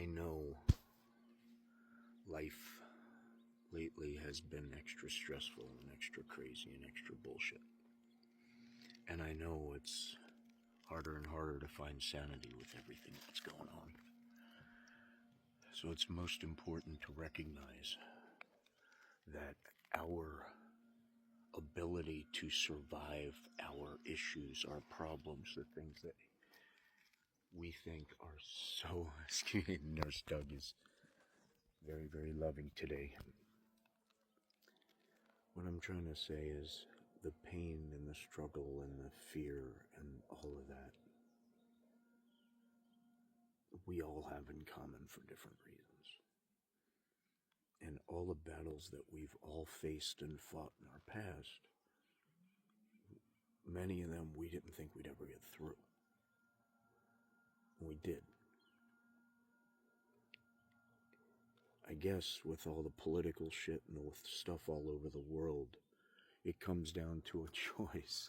I know life lately has been extra stressful and extra crazy and extra bullshit. And I know it's harder and harder to find sanity with everything that's going on. So it's most important to recognize that our ability to survive our issues, our problems, the things that we think are so... Excuse me, Nurse Doug is very, very loving today. What I'm trying to say is the pain and the struggle and the fear and all of that, we all have in common for different reasons. And all the battles that we've all faced and fought in our past, many of them we didn't think we'd ever get through. And we did. I guess with all the political shit and with stuff all over the world, it comes down to a choice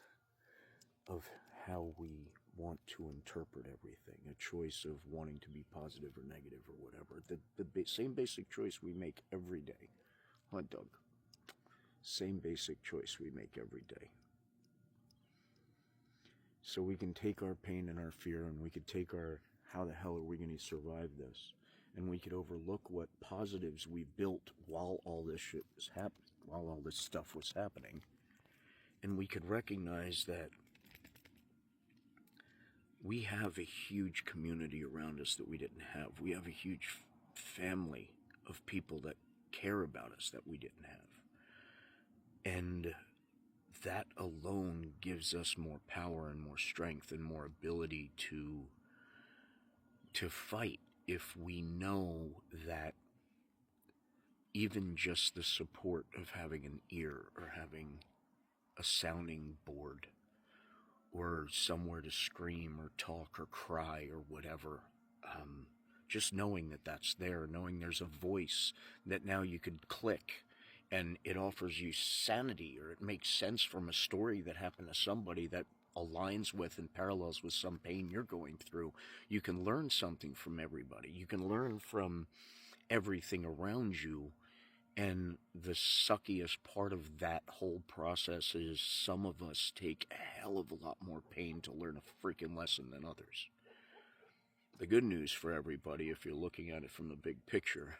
of how we want to interpret everything, a choice of wanting to be positive or negative or whatever. The same basic choice we make every day. Hot dog. Same basic choice we make every day. So we can take our pain and our fear, and we could take our, how the hell are we going to survive this? And we could overlook what positives we built while all this shit was happening, while all this stuff was happening. And we could recognize that we have a huge community around us that we didn't have. We have a huge family of people that care about us that we didn't have. And that alone gives us more power and more strength and more ability to fight if we know that even just the support of having an ear or having a sounding board or somewhere to scream or talk or cry or whatever, just knowing that that's there, knowing there's a voice that now you could click and it offers you sanity, or it makes sense from a story that happened to somebody that aligns with and parallels with some pain you're going through. You can learn something from everybody. You can learn from everything around you. And the suckiest part of that whole process is some of us take a hell of a lot more pain to learn a freaking lesson than others. The good news for everybody, if you're looking at it from the big picture,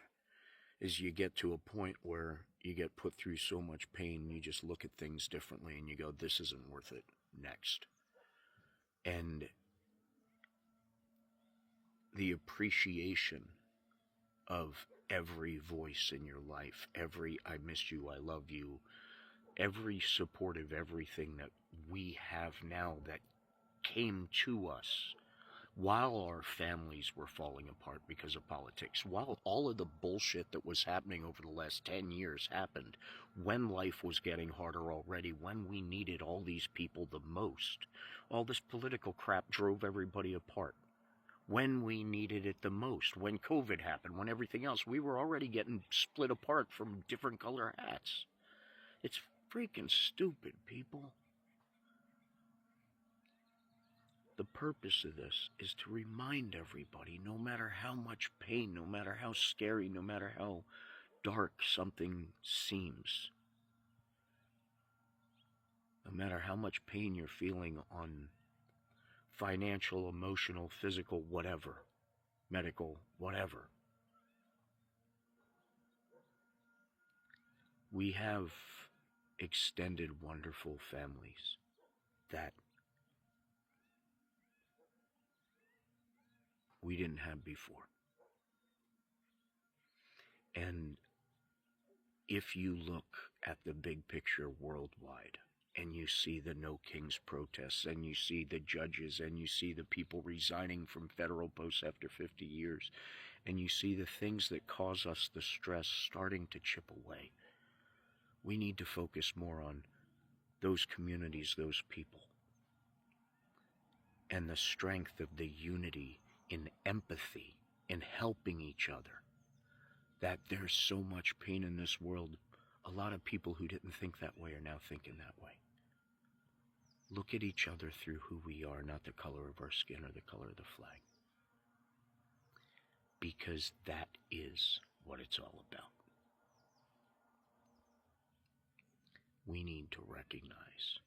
is you get to a point where you get put through so much pain, you just look at things differently and you go, this isn't worth it, next. And the appreciation of every voice in your life, every I miss you, I love you, every supportive everything that we have now that came to us while our families were falling apart because of politics, while all of the bullshit that was happening over the last 10 years happened, when life was getting harder already, when we needed all these people the most, all this political crap drove everybody apart. When we needed it the most, when COVID happened, when everything else, we were already getting split apart from different color hats. It's freaking stupid, people. The purpose of this is to remind everybody, no matter how much pain, no matter how scary, no matter how dark something seems, no matter how much pain you're feeling on financial, emotional, physical, whatever, medical, whatever, we have extended, wonderful families that we didn't have before. And if you look at the big picture worldwide, and you see the No Kings protests, and you see the judges, and you see the people resigning from federal posts after 50 years, and you see the things that cause us the stress starting to chip away, we need to focus more on those communities, those people, and the strength of the unity in empathy, in helping each other. That there's so much pain in this world. A lot of people who didn't think that way are now thinking that way. Look at each other through who we are, not the color of our skin or the color of the flag. because that is what it's all about. We need to recognize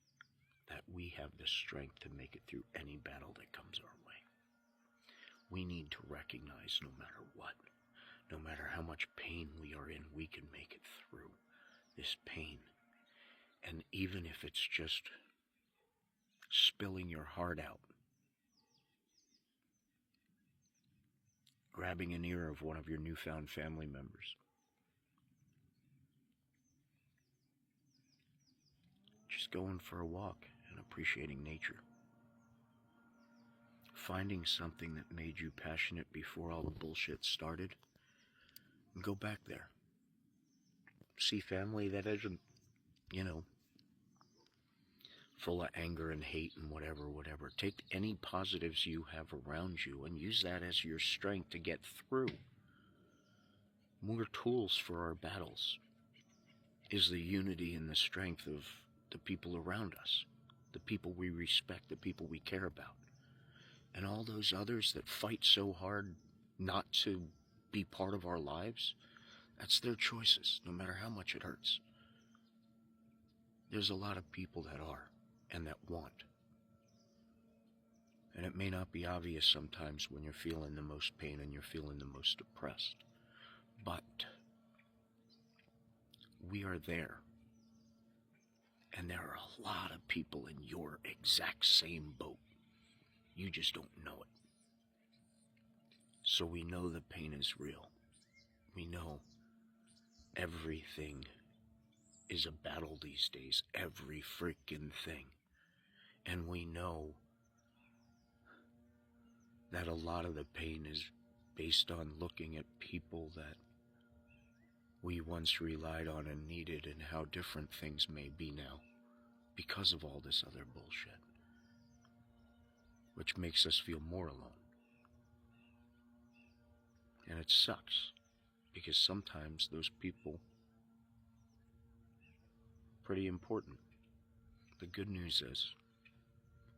that we have the strength to make it through any battle that comes our way. We need to recognize no matter what, no matter how much pain we are in, we can make it through this pain. And even if it's just spilling your heart out, grabbing an ear of one of your newfound family members, just going for a walk and appreciating nature, finding something that made you passionate before all the bullshit started, and go back there. See family that isn't, full of anger and hate and whatever. Take any positives you have around you and use that as your strength to get through. More tools for our battles is the unity and the strength of the people around us, the people we respect, the people we care about. And all those others that fight so hard not to be part of our lives, that's their choices, no matter how much it hurts. There's a lot of people that are and that want. And it may not be obvious sometimes when you're feeling the most pain and you're feeling the most depressed. But we are there. And there are a lot of people in your exact same boat. You just don't know it. So we know the pain is real. We know everything is a battle these days. Every freaking thing. And we know that a lot of the pain is based on looking at people that we once relied on and needed, and how different things may be now because of all this other bullshit, which makes us feel more alone. And it sucks, because sometimes those people are pretty important. The good news is,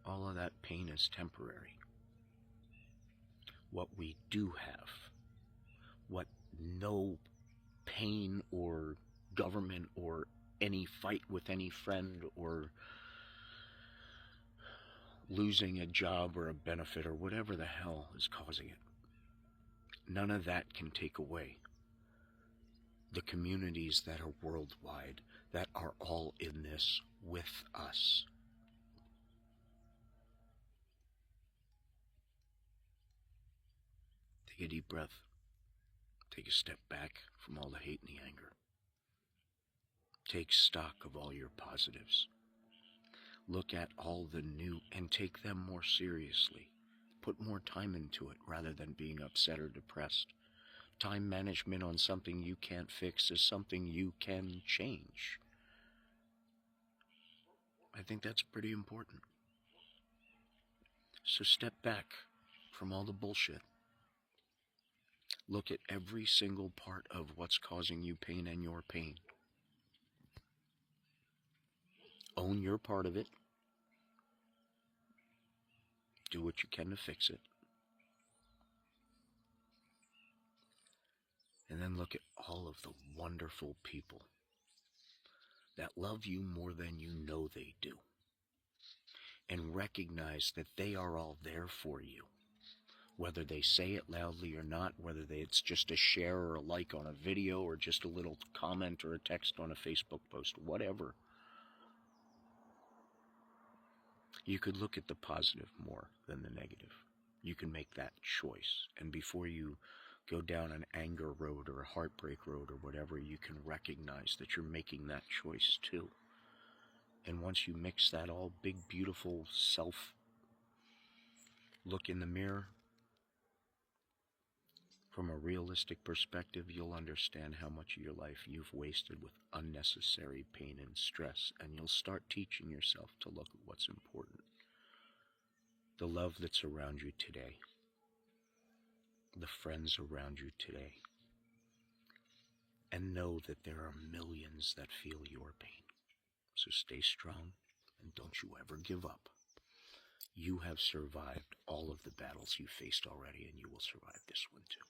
all of that pain is temporary. What we do have, what no pain or government or any fight with any friend or losing a job or a benefit or whatever the hell is causing it, none of that can take away the communities that are worldwide, that are all in this with us. Take a deep breath. Take a step back from all the hate and the anger. Take stock of all your positives. Look at all the new and take them more seriously. Put more time into it rather than being upset or depressed. Time management on something you can't fix is something you can change. I think that's pretty important. So step back from all the bullshit. Look at every single part of what's causing you pain and your pain. Own your part of it. Do what you can to fix it. And then look at all of the wonderful people that love you more than you know they do. And recognize that they are all there for you. Whether they say it loudly or not, whether it's just a share or a like on a video or just a little comment or a text on a Facebook post, whatever. You could look at the positive more than the negative. You can make that choice. And before you go down an anger road or a heartbreak road or whatever, you can recognize that you're making that choice too. And once you mix that all big, beautiful self look in the mirror, from a realistic perspective, you'll understand how much of your life you've wasted with unnecessary pain and stress, and you'll start teaching yourself to look at what's important. The love that's around you today, the friends around you today, and know that there are millions that feel your pain. So stay strong and don't you ever give up. You have survived all of the battles you faced already, and you will survive this one too.